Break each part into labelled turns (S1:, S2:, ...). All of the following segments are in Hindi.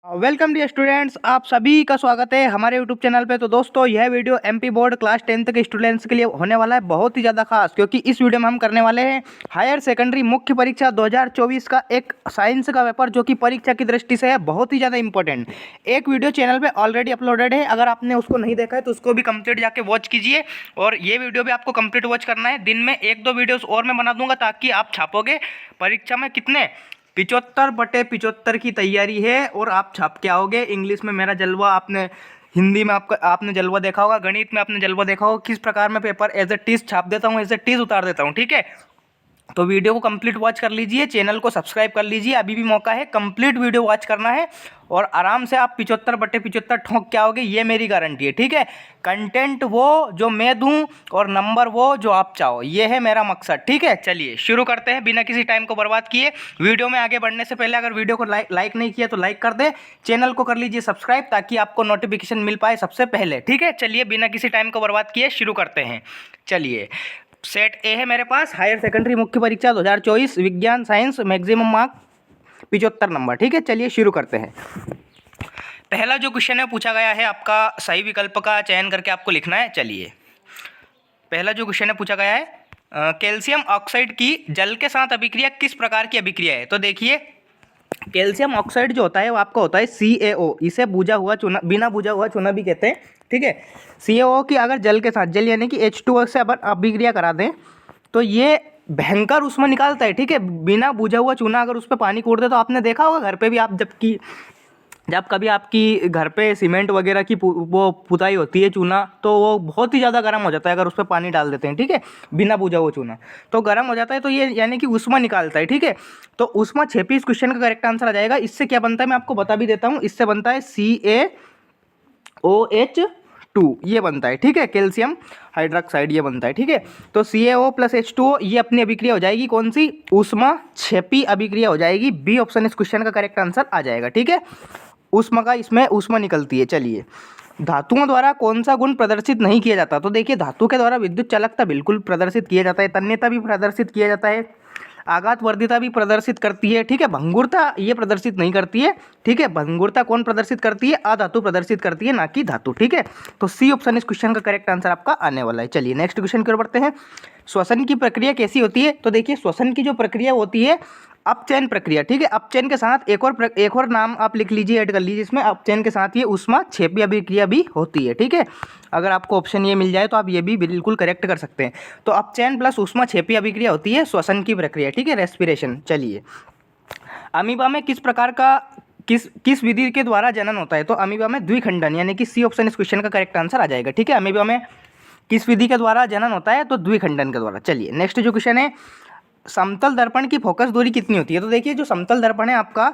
S1: वेलकम डियर स्टूडेंट्स, आप सभी का स्वागत है हमारे यूट्यूब चैनल पे। तो दोस्तों, यह video MP board class 10th के स्टूडेंट्स के लिए होने वाला है बहुत ही ज़्यादा खास, क्योंकि इस वीडियो में हम करने वाले हैं हायर सेकेंडरी मुख्य परीक्षा 2024 का एक साइंस का पेपर, जो कि परीक्षा की दृष्टि से है बहुत ही ज़्यादा इंपॉर्टेंट। एक वीडियो चैनल पर ऑलरेडी अपलोडेड है, अगर आपने उसको नहीं देखा है तो उसको भी कंप्लीट जाके वॉच कीजिए। और ये वीडियो भी आपको कंप्लीट वॉच करना है। दिन में 1-2 वीडियोज़ और मैं बना दूंगा, ताकि आप छापोगे परीक्षा में कितने 75/75 की तैयारी है और आप छाप के आओगे। इंग्लिश में मेरा जलवा आपने, हिंदी में आपने जलवा देखा होगा, गणित में आपने जलवा देखा होगा, किस प्रकार मैं पेपर एज ए टीज छाप देता हूँ, एज ए टीज उतार देता हूँ। ठीक है, तो वीडियो को कंप्लीट वॉच कर लीजिए, चैनल को सब्सक्राइब कर लीजिए, अभी भी मौका है, कंप्लीट वीडियो वॉच करना है और आराम से आप 75/75 ठोंक के आओगे, ये मेरी गारंटी है। ठीक है, कंटेंट वो जो मैं दूं और नंबर वो जो आप चाहो, ये है मेरा मकसद। ठीक है, चलिए शुरू करते हैं बिना किसी टाइम को बर्बाद किए। वीडियो में आगे बढ़ने से पहले अगर वीडियो को लाइक नहीं किया तो लाइक कर दे, चैनल को कर लीजिए सब्सक्राइब, ताकि आपको नोटिफिकेशन मिल पाए सबसे पहले। ठीक है, चलिए बिना किसी टाइम को बर्बाद किए शुरू करते हैं। चलिए, सेट ए है मेरे पास, हायर सेकेंडरी मुख्य परीक्षा 2024 विज्ञान साइंस, मैक्सिमम मार्क 75 नंबर। ठीक है, चलिए शुरू करते हैं। पहला जो क्वेश्चन है पूछा गया है, आपका सही विकल्प का चयन करके आपको लिखना है। चलिए, पहला जो क्वेश्चन है पूछा गया है, कैल्शियम ऑक्साइड की जल के साथ अभिक्रिया किस प्रकार की अभिक्रिया है। तो देखिए, कैल्शियम ऑक्साइड जो होता है वो आपका होता है CaO, इसे बुझा हुआ चूना, बिना बुझा हुआ चूना भी कहते हैं। ठीक है, CaO की अगर जल के साथ, जल यानी कि H2O से अपन अभिक्रिया करा दें तो ये भयंकर ऊष्मा निकालता है। ठीक है, बिना बुझा हुआ चूना अगर उस पर पानी कूट दे, तो आपने देखा होगा घर पे भी, आप जब कभी आपकी घर पे सीमेंट वगैरह की वो पुताई होती है, चूना, तो वो बहुत ही ज़्यादा गर्म हो जाता है अगर उस पर पानी डाल देते हैं। ठीक है, बिना बुझा हुआ चूना तो गर्म हो जाता है, तो ये यानी कि ऊष्मा निकालता है। ठीक है, तो ऊष्मा छेपी इस क्वेश्चन का करेक्ट आंसर आ जाएगा। इससे क्या बनता है मैं आपको बता भी देता हूँ। इससे बनता है CaOH2, ये बनता है। ठीक है, कैल्शियम हाइड्रोक्साइड ये बनता है। ठीक है, तो CaO + H2O ये अपनी अभिक्रिया हो जाएगी, कौन सी, ऊष्मा छेपी अभिक्रिया हो जाएगी। बी ऑप्शन इस क्वेश्चन का करेक्ट आंसर आ जाएगा। ठीक है, ऊष्मा का, इसमें ऊष्मा निकलती है। चलिए, धातुओं द्वारा कौन सा गुण प्रदर्शित नहीं किया जाता। तो देखिए, धातु के द्वारा विद्युत चालकता बिल्कुल प्रदर्शित किया जाता है, तन्यता भी प्रदर्शित किया जाता है, आघात वर्धिता भी प्रदर्शित करती है। ठीक है, भंगुरता ये प्रदर्शित नहीं करती है। ठीक है, भंगुरता कौन प्रदर्शित करती है, अधातु प्रदर्शित करती है, ना कि धातु। ठीक है, तो सी ऑप्शन इस क्वेश्चन का करेक्ट आंसर आपका आने वाला है। चलिए नेक्स्ट क्वेश्चन की ओर बढ़ते हैं। श्वसन की प्रक्रिया कैसी होती है। तो देखिए, श्वसन की जो प्रक्रिया होती है, अपचयन प्रक्रिया। ठीक है, अपचयन के साथ एक और नाम आप लिख लीजिए, ऐड कर लीजिए इसमें। अपचयन के साथ ये ऊष्मा छेपी अभिक्रिया भी होती है। ठीक है, अगर आपको ऑप्शन ये मिल जाए तो आप ये भी बिल्कुल करेक्ट कर सकते हैं। तो अपचयन प्लस ऊष्मा छेपी अभिक्रिया होती है श्वसन की प्रक्रिया। ठीक है, रेस्पिरेशन। चलिए, अमीबा में किस प्रकार का किस विधि के द्वारा जनन होता है। तो अमीबा में द्विखंडन, यानी कि सी ऑप्शन इस क्वेश्चन का करेक्ट आंसर आ जाएगा। ठीक है, अमीबा में किस विधि के द्वारा जनन होता है, तो द्विखंडन के द्वारा। चलिए नेक्स्ट जो क्वेश्चन है, समतल दर्पण की फोकस दूरी कितनी होती है। तो देखिए, जो समतल दर्पण है आपका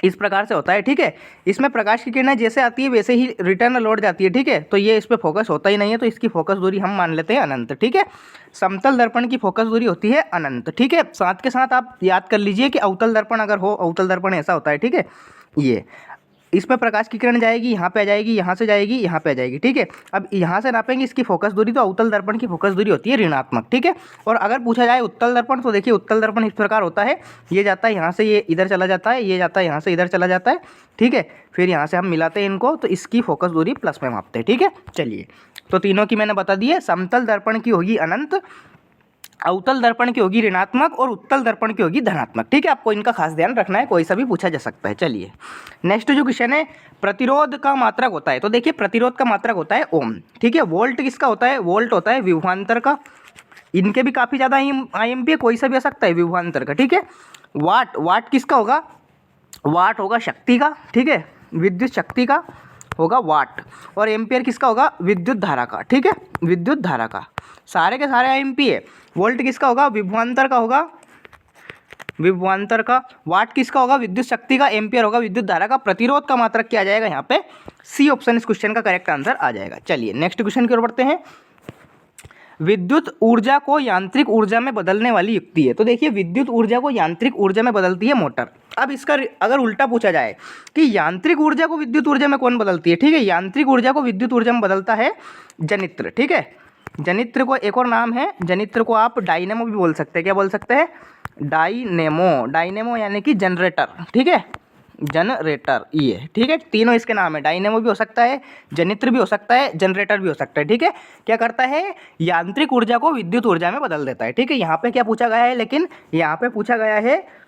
S1: इस प्रकार से होता है। ठीक है, इसमें प्रकाश की किरणें जैसे आती है वैसे ही रिटर्न लौट जाती है। ठीक है, तो ये इस पर फोकस होता ही नहीं है, तो इसकी फोकस दूरी हम मान लेते हैं अनंत। ठीक है, समतल दर्पण की फोकस दूरी होती है अनंत। ठीक है, साथ के साथ आप याद कर लीजिए कि अवतल दर्पण अगर हो, अवतल दर्पण ऐसा होता है। ठीक है, ये इसमें प्रकाश की किरण जाएगी, यहाँ पे आ जाएगी, यहाँ से जाएगी, यहाँ पे आ जाएगी। ठीक है, अब यहाँ से नापेंगे इसकी फोकस दूरी, तो अवतल दर्पण की फोकस दूरी होती है ऋणात्मक। ठीक है, और अगर पूछा जाए उत्तल दर्पण, तो देखिए उत्तल दर्पण इस प्रकार होता है, ये जाता है यहाँ से, ये इधर चला जाता है, ये जाता है यहाँ से इधर चला जाता है। ठीक है, फिर यहाँ से हम मिलाते हैं इनको, तो इसकी फोकस दूरी प्लस में मापते हैं। ठीक है, चलिए, तो तीनों की मैंने बता दी है। समतल दर्पण की होगी अनंत, अवतल दर्पण की होगी ऋणात्मक और उत्तल दर्पण की होगी धनात्मक। ठीक है, आपको इनका खास ध्यान रखना है, कोई सा भी पूछा जा सकता है। चलिए नेक्स्ट जो क्वेश्चन है, प्रतिरोध का मात्रक होता है। तो देखिए, प्रतिरोध का मात्रक होता है ओम। ठीक है, वोल्ट किसका होता है, वोल्ट होता है विभवांतर का। इनके भी काफ़ी ज़्यादा IMP है, कोई सा भी आ सकता है विभवांतर का। ठीक है, वाट किसका होगा, वाट होगा शक्ति का। ठीक है, विद्युत शक्ति का होगा वाट, और एम्पियर किसका होगा, विद्युत धारा का। ठीक है, विद्युत धारा का, सारे के सारे IMP है। वोल्ट किसका होगा, विभवांतर का होगा, विभवांतर का। वाट किसका होगा, विद्युत शक्ति का। एम्पियर होगा विद्युत धारा का। प्रतिरोध का मात्रक क्या आ जाएगा यहाँ पे, सी ऑप्शन इस क्वेश्चन का करेक्ट आंसर आ जाएगा। चलिए नेक्स्ट क्वेश्चन की ओर बढ़ते हैं। विद्युत ऊर्जा को यांत्रिक ऊर्जा में बदलने वाली युक्ति है। तो देखिए, विद्युत ऊर्जा को यांत्रिक ऊर्जा में बदलती है मोटर। अब इसका अगर उल्टा पूछा जाए कि यांत्रिक ऊर्जा को विद्युत ऊर्जा में कौन बदलती है। ठीक है, यांत्रिक ऊर्जा को विद्युत ऊर्जा में बदलता है जनित्र। ठीक है, जनित्र को एक और नाम है, जनित्र को आप डायनेमो भी बोल सकते हैं। क्या बोल सकते हैं, डायनेमो। डायनेमो यानी कि जनरेटर। ठीक है, जनरेटर ये, ठीक है। तीनों इसके नाम है, डायनेमो भी हो सकता है, जनित्र भी हो सकता है, जनरेटर भी हो सकता है, ठीक है। क्या करता है, यांत्रिक ऊर्जा को विद्युत ऊर्जा में बदल देता है, ठीक है। यहाँ पे क्या पूछा गया है, लेकिन यहाँ पे पूछा गया है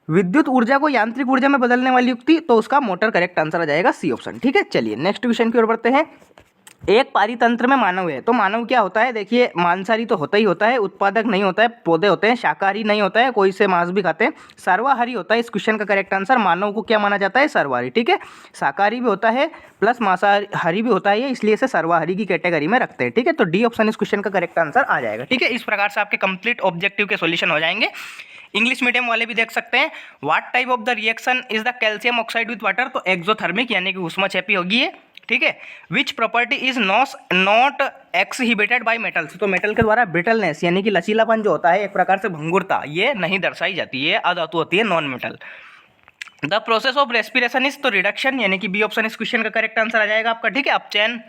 S1: विद्युत ऊर्जा को यांत्रिक ऊर्जा में बदलने वाली युक्ति, तो उसका मोटर करेक्ट आंसर आ जाएगा सी ऑप्शन, ठीक है। चलिए नेक्स्ट क्वेश्चन की ओर बढ़ते हैं। एक पारितंत्र में मानव है, तो मानव क्या होता है, देखिए मांसाहारी तो होता ही होता है, उत्पादक नहीं होता है, पौधे होते हैं, शाकाहारी नहीं होता है, कोई से मांस भी खाते हैं, सर्वाहारी होता है। इस क्वेश्चन का करेक्ट आंसर मानव को क्या माना जाता है, सर्वाहारी, ठीक है। शाकाहारी भी होता है प्लस मांसाहारी भी होता है, इसलिए इसे सर्वाहारी की कैटेगरी में रखते हैं, ठीक है। तो डी ऑप्शन इस क्वेश्चन का करेक्ट आंसर आ जाएगा, ठीक है। इस प्रकार से आपके कंप्लीट ऑब्जेक्टिव के सॉल्यूशन हो जाएंगे। इंग्लिश मीडियम वाले भी देख सकते हैं। What type of the reaction is the calcium oxide with water, तो एक्सोथर्मिक यानी कि ऊष्माक्षेपी होगी ये, ठीक है। Which property is not exhibited by metals, तो मेटल के द्वारा ब्रिटलनेस यानी कि लचीलापन जो होता है, एक प्रकार से भंगुरता, ये नहीं दर्शाई जाती है, अधातु होती है, non metal. The process of respiration is, तो रिडक्शन यानी कि बी ऑप्शन इस क्वेश्चन का करेक्ट आंसर आ जाएगा आपका, ठीक है। अपचयन।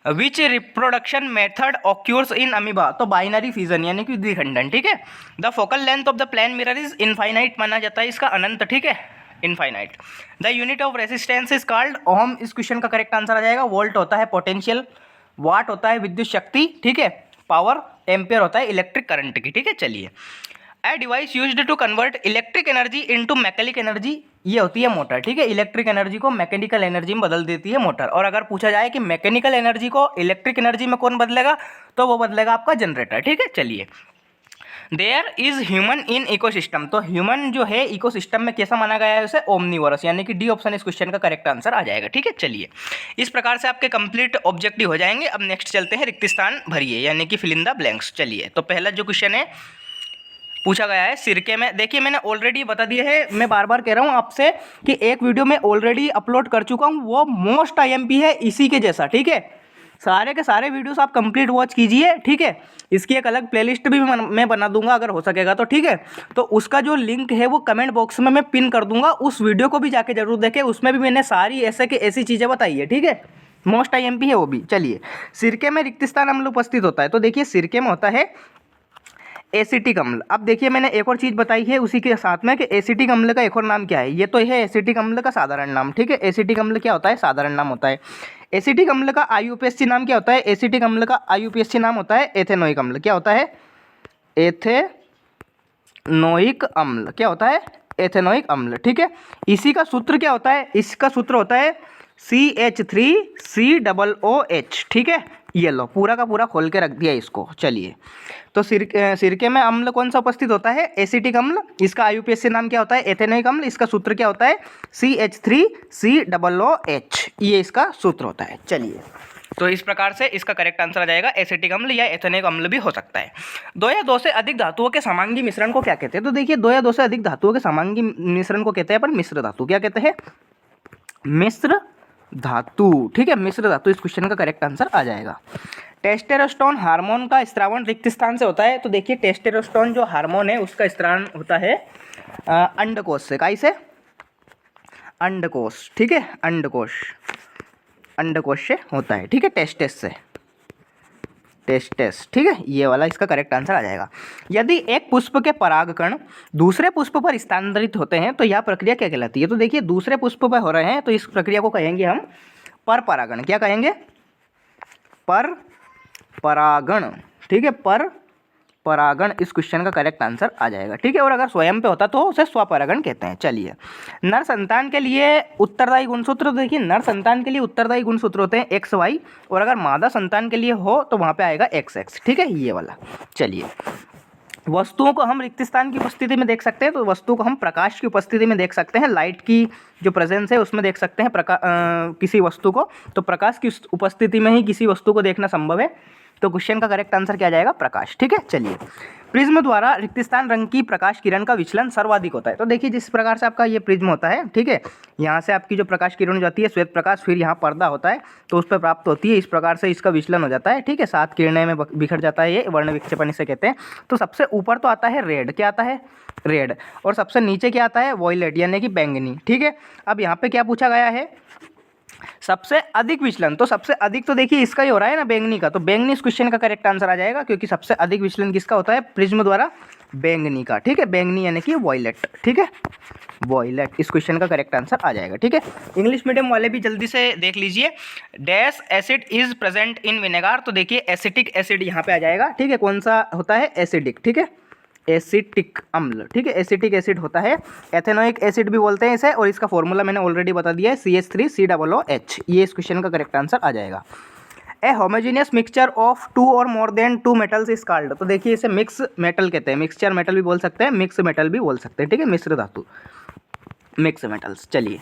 S1: Which reproduction method occurs in amoeba, तो बाइनरी फिजन यानी कि द्विखंडन, ठीक है। The focal length of the plane mirror is infinite, माना जाता है इसका अनंत, ठीक है, infinite. The unit of resistance is called ohm, इस क्वेश्चन का करेक्ट आंसर आ जाएगा। वोल्ट होता है पोटेंशियल, वाट होता है विद्युत शक्ति, ठीक है, पावर, एम्पियर होता है इलेक्ट्रिक करंट की, ठीक है। चलिए, a device used to convert electric energy into mechanical energy, ये होती है मोटर, ठीक है। इलेक्ट्रिक एनर्जी को मैकेनिकल एनर्जी में बदल देती है मोटर। और अगर पूछा जाए कि मैकेनिकल एनर्जी को इलेक्ट्रिक एनर्जी में कौन बदलेगा, तो वो बदलेगा आपका जनरेटर, ठीक है। चलिए, there is human in ecosystem, तो ह्यूमन जो है इकोसिस्टम में कैसा माना गया है उसे, ओमनीवरस, यानी कि डी ऑप्शन इस क्वेश्चन का करेक्ट आंसर आ जाएगा, ठीक है। चलिए, इस प्रकार से आपके कंप्लीट ऑब्जेक्टिव हो जाएंगे। अब नेक्स्ट चलते हैं, रिक्त स्थान भरिए यानी कि फिल इन द ब्लैंक्स। चलिए, तो पहला जो क्वेश्चन है पूछा गया है सिरके में, देखिए मैंने ऑलरेडी बता दिया है, मैं बार बार कह रहा हूँ आपसे कि एक वीडियो में ऑलरेडी अपलोड कर चुका हूँ, वो मोस्ट आईएमपी है इसी के जैसा, ठीक है। सारे के सारे वीडियोस आप कंप्लीट वॉच कीजिए, ठीक है। इसकी एक अलग प्लेलिस्ट भी मैं बना दूंगा अगर हो सकेगा तो, ठीक है। तो उसका जो लिंक है वो कमेंट बॉक्स में मैं पिन कर दूंगा, उस वीडियो को भी जाके जरूर देखें, उसमें भी मैंने सारी ऐसे की ऐसी चीज़ें बताई है, ठीक है। मोस्ट आईएमपी है वो भी। चलिए, सिरके में रिक्त स्थान अम्ल उपस्थित होता है, तो देखिए सिरके में होता है एसिटिक अम्ल। अब देखिए मैंने एक और चीज़ बताई है उसी के साथ में कि एसिटिक अम्ल का एक और नाम क्या है, ये तो है एसिटिक अम्ल का साधारण नाम, ठीक है। एसिटिक अम्ल क्या होता है, साधारण नाम होता है। एसिटिक अम्ल का आईयूपीएसी नाम क्या होता है, एसिटिक अम्ल का आईयूपीएसी नाम होता है एथेनोइक अम्ल। क्या होता है, एथेनोइक अम्ल, क्या होता है, एथेनोइक अम्ल, ठीक है। इसी का सूत्र क्या होता है, इसका सूत्र होता है CH3COOH, ठीक है। ये लो पूरा का पूरा खोल के रख दिया इसको। चलिए, तो सिरके में अम्ल कौन सा उपस्थित होता है, एसिटिक अम्ल, इसका आईयूपीएसी नाम क्या होता है, एथेनोइक अम्ल, इसका सूत्र क्या होता है CH3COOH, ये इसका सूत्र होता है। चलिए, तो इस प्रकार से इसका करेक्ट आंसर आ जाएगा एसिटिक अम्ल या एथेनोइक अम्ल भी हो सकता है। दो या दो से अधिक धातुओं के समांगी मिश्रण को क्या कहते हैं, तो देखिए दो या दो से अधिक धातुओं के समांगी मिश्रण को कहते हैं अपन मिश्र धातु। क्या कहते हैं, मिश्र धातु, ठीक है, मिश्र धातु इस क्वेश्चन का करेक्ट आंसर आ जाएगा। टेस्टेरोस्टेरोन हार्मोन का स्त्रावण रिक्त स्थान से होता है, तो देखिए टेस्टेरोस्टेरोन जो हार्मोन है उसका स्त्रावण होता है अंडकोश से, काई से, अंडकोश, ठीक है, अंडकोश से होता है, ठीक है, टेस्टेस से, टेस्टेस, ठीक है, ये वाला इसका करेक्ट आंसर आ जाएगा। यदि एक पुष्प के परागकण दूसरे पुष्प पर स्थानांतरित होते हैं तो यह प्रक्रिया क्या कहलाती है, तो देखिए दूसरे पुष्प पर हो रहे हैं तो इस प्रक्रिया को कहेंगे हम पर परागण। क्या कहेंगे, पर परागण, ठीक है, पर परागण इस क्वेश्चन का करेक्ट आंसर आ जाएगा, ठीक है। और अगर स्वयं पे होता तो उसे स्वपरागण कहते हैं। चलिए, नर संतान के लिए उत्तरदायी गुणसूत्र, देखिए नर संतान के लिए उत्तरदायी गुणसूत्र होते हैं XY, और अगर मादा संतान के लिए हो तो वहाँ पे आएगा XX, ठीक है, ये वाला। चलिए, वस्तुओं को हम रिक्त स्थान की उपस्थिति में देख सकते हैं, तो वस्तुओं को हम प्रकाश की उपस्थिति में देख सकते हैं, लाइट की जो प्रेजेंस है उसमें देख सकते हैं किसी वस्तु को, तो प्रकाश की उपस्थिति में ही किसी वस्तु को देखना संभव है, तो क्वेश्चन का करेक्ट आंसर क्या जाएगा, प्रकाश, ठीक है। चलिए, प्रिज्म द्वारा रिक्त स्थान रंग की प्रकाश किरण का विचलन सर्वाधिक होता है, तो देखिए जिस प्रकार से आपका ये प्रिज्म होता है, ठीक है, यहाँ से आपकी जो प्रकाश किरण जाती है श्वेत प्रकाश, फिर यहाँ पर्दा होता है तो उस पर प्राप्त होती है, इस प्रकार से इसका विचलन हो जाता है, ठीक है, 7 किरणें में बिखर जाता है, ये वर्ण विक्षेपण इसे कहते हैं। तो सबसे ऊपर तो आता है रेड, क्या आता है, रेड, और सबसे नीचे क्या आता है, वॉयलेट यानी कि बैंगनी, ठीक है। अब यहाँ पे क्या पूछा गया है, सबसे अधिक विचलन, तो सबसे अधिक तो देखिए इसका ही हो रहा है ना, बैंगनी का, तो बैंगनी इस क्वेश्चन का करेक्ट आंसर आ जाएगा, क्योंकि सबसे अधिक विचलन किसका होता है, प्रिज्म द्वारा बैंगनी का, ठीक है, बैंगनी यानी कि वॉयलेट, ठीक है, वॉयलेट इस क्वेश्चन का करेक्ट आंसर आ जाएगा, ठीक है। इंग्लिश मीडियम वाले भी जल्दी से देख लीजिए, dash acid is present in vinegar, तो देखिए एसिटिक एसिड यहाँ पे आ जाएगा, ठीक है, कौन सा होता है, एसिडिक, ठीक है, एसिटिक अम्ल, ठीक है, एसिटिक एसिड होता है, एथेनोइक एसिड भी बोलते हैं इसे, और इसका फॉर्मूला मैंने ऑलरेडी बता दिया है, CH3COOH, ये इस क्वेश्चन का करेक्ट आंसर आ जाएगा। ए होमोजीनियस मिक्सचर ऑफ 2 और more than 2 metals is called, तो देखिए इसे मिक्स मेटल कहते हैं, मिक्सचर मेटल भी बोल सकते हैं, मिक्स मेटल भी बोल सकते हैं, ठीक है, मिश्र धातु, मिक्स मेटल्स। चलिए,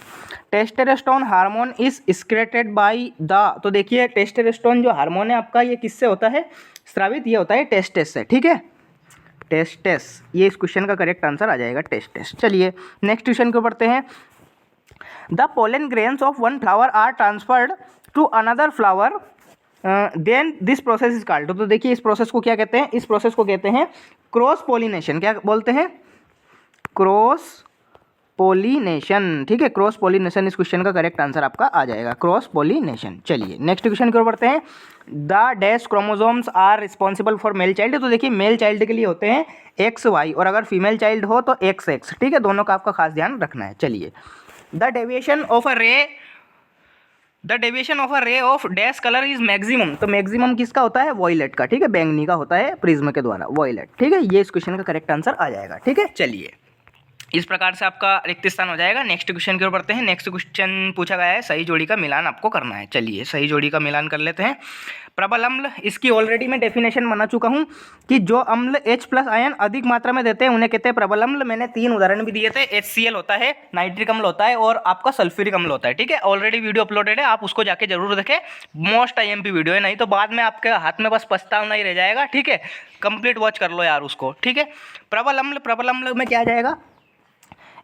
S1: testosterone hormone is secreted by the, तो देखिए टेस्टेरोस्टेरोन जो हार्मोन है आपका, ये किससे होता है स्रावित, ये होता है टेस्टेस से, ठीक है, टेस्टेस, ये इस क्वेश्चन का करेक्ट आंसर आ जाएगा, टेस्टेस। चलिए नेक्स्ट क्वेश्चन को पढ़ते हैं। The pollen grains of one flower are transferred to another flower then this process is called, तो देखिए इस प्रोसेस को क्या कहते हैं, इस प्रोसेस को कहते हैं क्रॉस पोलिनेशन, क्या बोलते हैं, क्रॉस पोलिनेशन, ठीक है, क्रॉस पोलिनेशन इस क्वेश्चन का करेक्ट आंसर आपका आ जाएगा, क्रॉस पोलिनेशन। चलिए नेक्स्ट क्वेश्चन की ओर बढ़ते हैं। The dash chromosomes are responsible for male child, तो देखिए मेल चाइल्ड के लिए होते हैं XY, और अगर फीमेल चाइल्ड हो तो XX, ठीक है, दोनों का आपका खास ध्यान रखना है। चलिए, the deviation of a ray of dash colour is maximum, तो मैक्सिमम किसका होता है, वॉयलेट का, ठीक है, बैंगनी का होता है प्रिज्म के द्वारा, वॉयलेट, ठीक है, ये इस क्वेश्चन का करेक्ट आंसर आ जाएगा, ठीक है। चलिए इस प्रकार से आपका रिक्त स्थान हो जाएगा। नेक्स्ट क्वेश्चन की ओर बढ़ते हैं। नेक्स्ट क्वेश्चन पूछा गया है सही जोड़ी का मिलान आपको करना है। चलिए सही जोड़ी का मिलान कर लेते हैं। प्रबल अम्ल, इसकी ऑलरेडी मैं डेफिनेशन बना चुका हूँ कि जो अम्ल H+ आयन अधिक मात्रा में देते हैं उन्हें कहते हैं प्रबल अम्ल। मैंने 3 उदाहरण भी दिए थे, HCl होता है, नाइट्रिक अम्ल होता है और आपका सल्फ्यूरिक अम्ल होता है, ठीक है। ऑलरेडी वीडियो अपलोडेड है, आप उसको जाके जरूर देखें, मोस्ट IMP वीडियो है, नहीं तो बाद में आपके हाथ में बस पछतावा ही रह जाएगा, ठीक है। कंप्लीट वॉच कर लो यार उसको, ठीक है। प्रबल अम्ल में क्या आ जाएगा,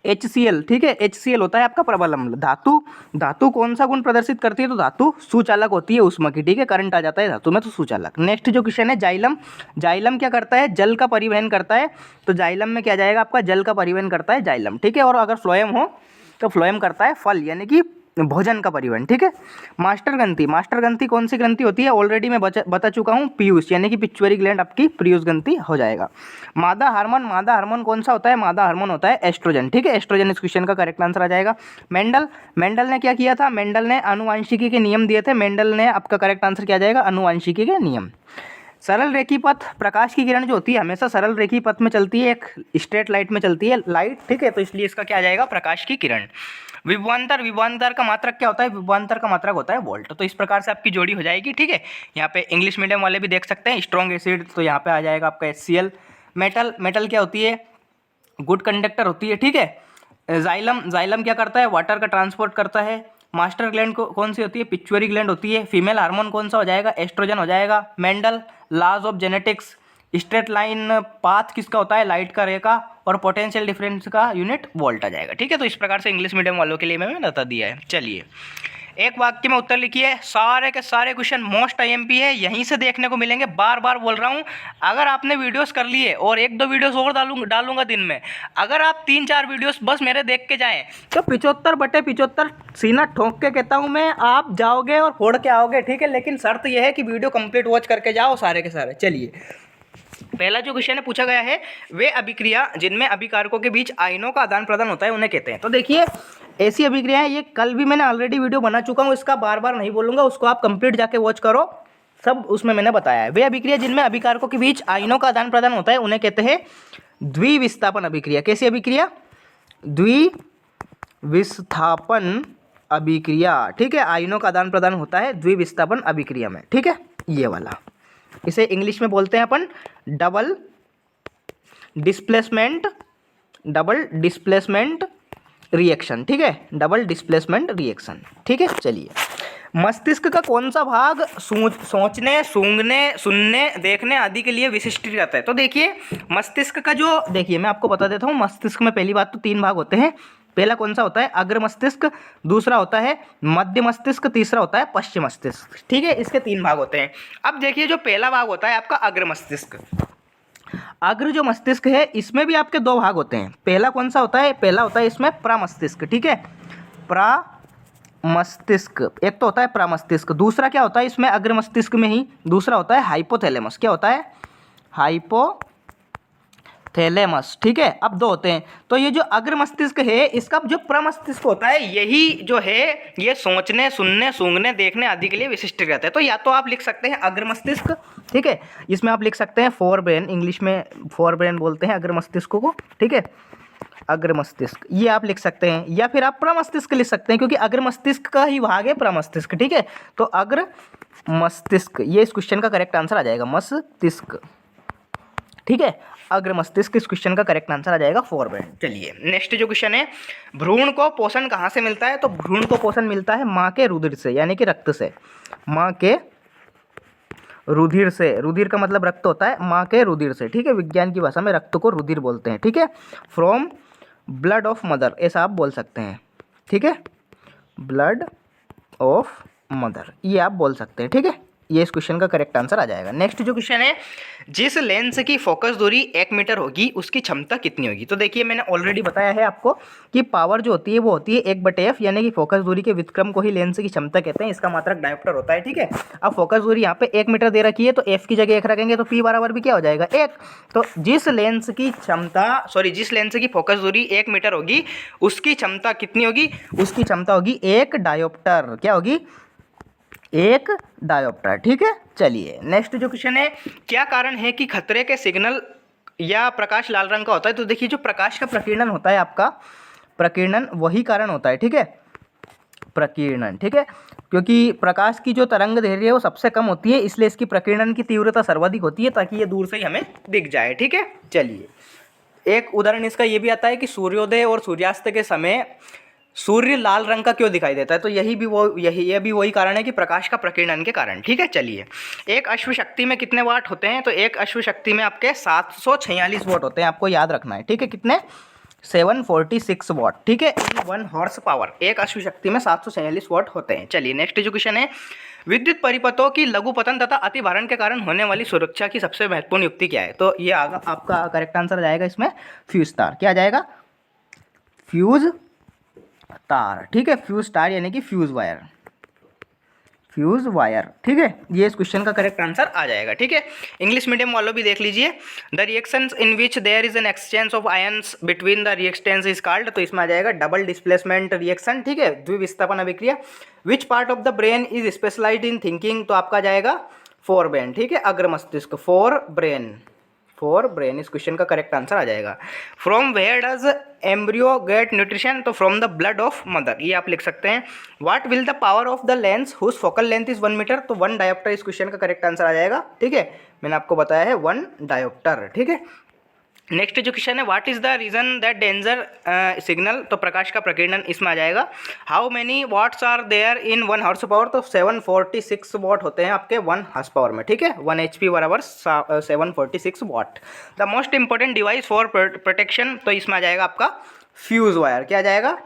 S1: HCl, ठीक है, HCl होता है आपका प्रबल अम्ल। धातु कौन सा गुण प्रदर्शित करती है, तो धातु सुचालक होती है ऊष्मा की, ठीक है, करंट आ जाता है धातु में तो सुचालक। नेक्स्ट जो क्वेश्चन है जाइलम क्या करता है, जल का परिवहन करता है, तो जाइलम में क्या जाएगा आपका, जल का परिवहन करता है जाइलम, ठीक है। और अगर फ्लोएम हो तो फ्लोएम करता है फल यानी कि भोजन का परिवहन, ठीक है। मास्टर ग्रंथि कौन सी ग्रंथि होती है, ऑलरेडी मैं बता चुका हूँ, पीयूष यानी कि पिट्यूटरी ग्लैंड आपकी पीयूष ग्रंथि हो जाएगा। मादा हार्मोन कौन सा होता है, मादा हार्मोन होता है एस्ट्रोजन, ठीक है, एस्ट्रोजन इस क्वेश्चन का करेक्ट आंसर आ जाएगा। मेंडल ने क्या किया था, मेंडल ने आनुवांशिकी के नियम दिए थे, मेंडल ने आपका करेक्ट आंसर क्या जाएगा, आनुवांशिकी के नियम। सरल रेखी पथ, प्रकाश की किरण जो होती है हमेशा सरल रेखी पथ में चलती है, एक स्ट्रेट लाइट में चलती है लाइट, ठीक है, तो इसलिए इसका क्या आ जाएगा, प्रकाश की किरण। विभवांतर का मात्रक क्या होता है, विभवांतर का मात्रक होता है वोल्ट। तो इस प्रकार से आपकी जोड़ी हो जाएगी, ठीक है। यहाँ पे इंग्लिश मीडियम वाले भी देख सकते हैं, स्ट्रॉन्ग एसिड तो यहाँ पे आ जाएगा आपका HCl। मेटल क्या होती है, गुड कंडक्टर होती है, ठीक है। जाइलम क्या करता है, वाटर का ट्रांसपोर्ट करता है। मास्टर ग्लैंड कौन सी होती है, पिट्यूटरी ग्लैंड होती है। फीमेल हार्मोन कौन सा हो जाएगा, एस्ट्रोजन हो जाएगा। Mendel laws of genetics, straight line path किसका होता है, लाइट का रे का, और पोटेंशियल डिफरेंस का यूनिट वोल्ट आ जाएगा, ठीक है। तो इस प्रकार से इंग्लिश मीडियम वालों के लिए मैंने बता दिया है। चलिए एक वाक्य में उत्तर लिखिए। सारे के सारे क्वेश्चन मोस्ट IMP है, यहीं से देखने को मिलेंगे, बार बार बोल रहा हूँ। अगर आपने वीडियोस कर लिए और 1-2 वीडियोस और डालूंगा दिन में, अगर आप 3-4 वीडियोस बस मेरे देख के जाएं तो 75/75 सीना ठोक के कहता हूँ मैं, आप जाओगे और फोड़ के आओगे, ठीक है। लेकिन शर्त यह है कि वीडियो कंप्लीट वॉच करके जाओ सारे के सारे। चलिए पहला जो क्वेश्चन है पूछा गया है, वे अभिक्रिया जिनमें अभिकारकों के बीच आयनों का आदान प्रदान होता है उन्हें कहते हैं। तो देखिए ऐसी अभिक्रिया है, ये कल भी मैंने ऑलरेडी वीडियो बना चुका हूँ, इसका बार बार नहीं बोलूँगा, उसको आप कंप्लीट जाके वॉच करो, सब उसमें मैंने बताया है। वे अभिक्रिया जिनमें अभिकारकों के बीच आयनों का आदान प्रदान होता है उन्हें कहते हैं द्विविस्थापन अभिक्रिया। कैसी अभिक्रिया, द्विविस्थापन अभिक्रिया, ठीक है। आयनों का आदान प्रदान होता है द्विविस्थापन अभिक्रिया में, ठीक है, ये वाला। इसे इंग्लिश में बोलते हैं अपन डबल डिस्प्लेसमेंट रिएक्शन, ठीक है, डबल डिस्प्लेसमेंट रिएक्शन, ठीक है। चलिए मस्तिष्क का कौन सा भाग सोचने, सूंघने, सुनने, देखने आदि के लिए विशिष्ट रहता है। तो देखिए मस्तिष्क का जो, देखिए मैं आपको बता देता हूँ, मस्तिष्क में पहली बात तो 3 भाग होते हैं। पहला कौन सा होता है, अग्र मस्तिष्क, दूसरा होता है मध्य मस्तिष्क, तीसरा होता है पश्चिम मस्तिष्क, ठीक है। इसके 3 भाग होते हैं। अब देखिए जो पहला भाग होता है आपका अग्र मस्तिष्क, अग्र जो मस्तिष्क है इसमें भी आपके 2 भाग होते हैं। पहला कौन सा होता है, पहला होता है इसमें प्रमस्तिष्क, ठीक है, मस्तिष्क, एक तो होता है प्रमस्तिष्क, दूसरा क्या होता है इसमें अग्र मस्तिष्क में ही दूसरा होता है हाइपोथैलेमस। क्या होता है? हाइपोथैलेमस। ठीक है, अब दो होते हैं। तो ये जो अग्र मस्तिष्क है इसका जो प्रमस्तिष्क होता है यही जो है ये सोचने, सुनने, सूंघने, देखने आदि के लिए विशिष्ट रहता है। तो या तो आप लिख सकते हैं अग्र मस्तिष्क, ठीक है, इसमें आप लिख सकते हैं फोर ब्रेन, इंग्लिश में फोर ब्रेन बोलते हैं अग्र मस्तिष्क को, ठीक है, अग्र मस्तिष्क ये आप लिख सकते हैं, या फिर आप प्रमस्तिष्क लिख सकते हैं क्योंकि अग्र मस्तिष्क का ही भाग है प्रमस्तिष्क। ठीक है, तो अग्र मस्तिष्क ये इस क्वेश्चन का करेक्ट आंसर आ जाएगा, मस्तिष्क। ठीक है, अग्र मस्तिष्क इस क्वेश्चन का करेक्ट आंसर आ जाएगा, फोर ब्रेन। चलिए नेक्स्ट जो क्वेश्चन है, भ्रूण को पोषण कहाँ से मिलता है? तो भ्रूण को पोषण मिलता है माँ के रुधिर से, यानी कि रक्त से, माँ के रुधिर से। रुधिर का मतलब रक्त होता है, माँ के रुधिर से। ठीक है, विज्ञान की भाषा में रक्त को रुधिर बोलते हैं। ठीक है, फ्रॉम ब्लड ऑफ मदर ऐसा आप बोल सकते हैं। ठीक है, ब्लड ऑफ मदर ये आप बोल सकते हैं। ठीक है, ये इस क्वेश्चन का करेक्ट आंसर आ जाएगा। नेक्स्ट जो क्वेश्चन है, जिस लेंस की फोकस दूरी 1 मीटर होगी उसकी क्षमता कितनी होगी? तो देखिए मैंने ऑलरेडी बताया है आपको कि पावर जो होती है वो होती है 1/f, यानी कि फोकस दूरी के व्युत्क्रम को ही लेंस की क्षमता कहते हैं। इसका मात्रक डायोप्टर होता है। ठीक है, अब फोकस दूरी यहाँ पे 1 मीटर दे रखी है तो f की जगह 1 रखेंगे तो p बराबर भी क्या हो जाएगा? 1। तो जिस लेंस की फोकस दूरी 1 मीटर होगी उसकी क्षमता कितनी होगी? उसकी क्षमता होगी 1 डायोप्टर। क्या होगी? 1 डायोप्टर। ठीक है, चलिए नेक्स्ट जो क्वेश्चन है, क्या कारण है कि खतरे के सिग्नल या प्रकाश लाल रंग का होता है? तो देखिए जो प्रकाश का प्रकीर्णन होता है आपका, प्रकीर्णन वही कारण होता है। ठीक है, प्रकीर्णन। ठीक है, क्योंकि प्रकाश की जो तरंग दैर्ध्य है वो सबसे कम होती है, इसलिए इसकी प्रकीर्णन की तीव्रता सर्वाधिक होती है ताकि ये दूर से ही हमें दिख जाए। ठीक है, चलिए एक उदाहरण इसका ये भी आता है कि सूर्योदय और सूर्यास्त के समय सूर्य लाल रंग का क्यों दिखाई देता है? तो यह भी वही कारण है कि प्रकाश का प्रकीर्णन के कारण। ठीक है, चलिए एक अश्व शक्ति में कितने वाट होते हैं? तो एक अश्व शक्ति में आपके 746 वाट होते हैं, आपको याद रखना है। ठीक है, कितने? 746 वाट। ठीक है, इन 1 हॉर्स पावर, एक अश्व शक्ति में 746 वाट होते हैं। चलिए नेक्स्ट जो क्वेश्चन है, विद्युत परिपथों की लघुपतन तथा अतिभारण के कारण होने वाली सुरक्षा की सबसे महत्वपूर्ण युक्ति क्या है? तो ये आपका करेक्ट आंसर आ जाएगा इसमें फ्यूज तार। क्या आ जाएगा? फ्यूज तार। ठीक है, फ्यूज तार यानी कि फ्यूज वायर, फ्यूज वायर। ठीक है, ये इस क्वेश्चन का करेक्ट आंसर आ जाएगा। ठीक है, इंग्लिश मीडियम वालों भी देख लीजिए, the reactions in which there is an exchange of ions between the reactants is called. तो इसमें आ जाएगा डबल डिस्प्लेसमेंट रिएक्शन। ठीक है, द्विविस्थापन अभिक्रिया। Which part of the brain is specialized in thinking? तो आपका जाएगा फोर ब्रेन। ठीक है, अग्र मस्तिष्क, फोर ब्रेन इस क्वेश्चन का करेक्ट आंसर आ जाएगा। From where does embryo get nutrition? तो from the blood of mother, ये आप लिख सकते हैं। What will the power of the lens whose focal length is 1 metre? तो 1 डायोप्टर इस क्वेश्चन का करेक्ट आंसर आ जाएगा। ठीक है, मैंने आपको बताया है 1 डायोप्टर। ठीक है, नेक्स्ट जो क्वेश्चन है, what is the reason that danger signal? तो प्रकाश का प्रकीर्णन इसमें आ जाएगा। How many watts are there in 1 horsepower? तो 746 वाट होते हैं आपके 1 हॉर्स पावर में। ठीक है, 1 HP बराबर 746 watt. The most important device for protection? तो इसमें आ जाएगा आपका फ्यूज वायर। क्या आ जाएगा?